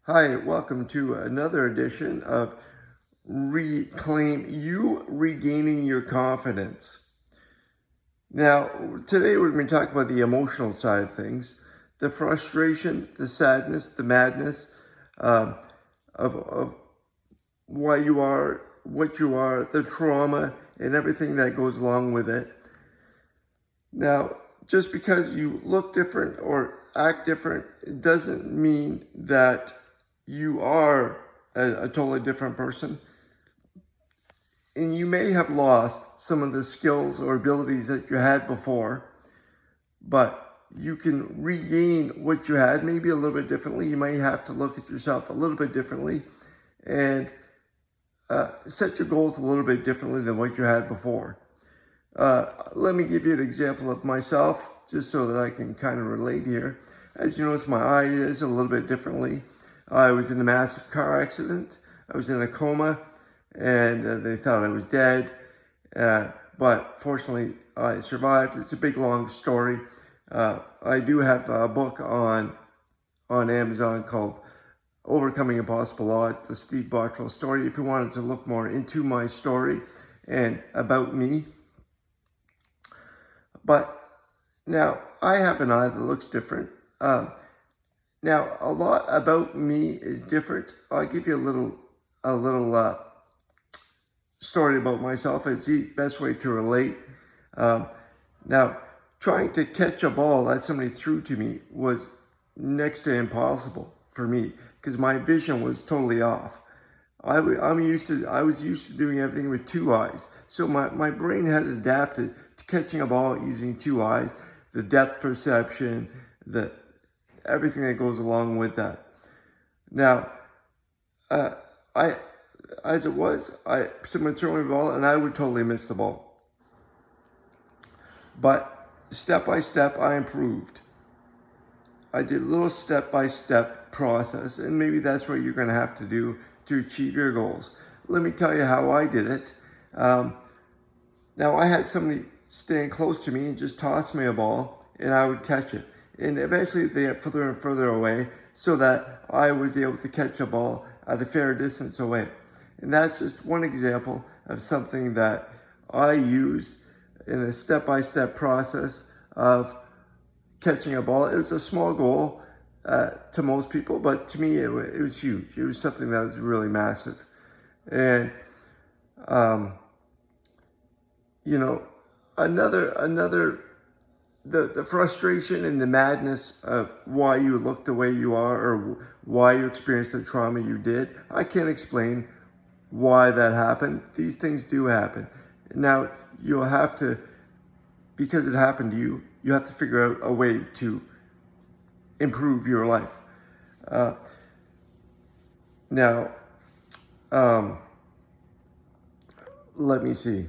Hi, welcome to another edition of Reclaim You Regaining Your Confidence. Now, today we're going to talk about the emotional side of things, the frustration, the sadness, the madness um, of why you are what you are, the trauma, and everything that goes along with it. Now, just because you look different or act different, it doesn't mean that you are a totally different person. And you may have lost some of the skills or abilities that you had before, but you can regain what you had maybe a little bit differently. You might have to look at yourself a little bit differently and set your goals a little bit differently than what you had before. Let me give you an example of myself, just so that I can kind of relate here. As you notice, my eye is a little bit differently. I was in a massive car accident. I was in a coma, and they thought I was dead. But fortunately, I survived. It's a big, long story. I do have a book on Amazon called Overcoming Impossible Odds, the Steve Bottrell story. If you wanted to look more into my story and about me. But now I have an eye that looks different. Now a lot about me is different. I'll give you a little story about myself. It's the best way to relate. Um, Now, trying to catch a ball that somebody threw to me was next to impossible for me because my vision was totally off. I was used to doing everything with two eyes. So my brain has adapted to catching a ball using two eyes, the depth perception, the everything that goes along with that. Now, uh, I, as it was, someone threw me a ball and I would totally miss the ball. But step by step, I improved. I did a little step-by-step process, and maybe that's what you're going to have to do to achieve your goals. Let me tell you how I did it. Now, I had somebody stand close to me and just toss me a ball, and I would catch it. And eventually they get further and further away so that I was able to catch a ball at a fair distance away. And that's just one example of something that I used in a step-by-step process of catching a ball. It was a small goal to most people, but to me it was huge. It was something that was really massive. And um, you know, another the frustration and the madness of why you look the way you are or why you experienced the trauma you did. I can't explain why that happened. These things do happen. Now you'll have to, because it happened to you, you have to figure out a way to improve your life. Uh, Now, let me see.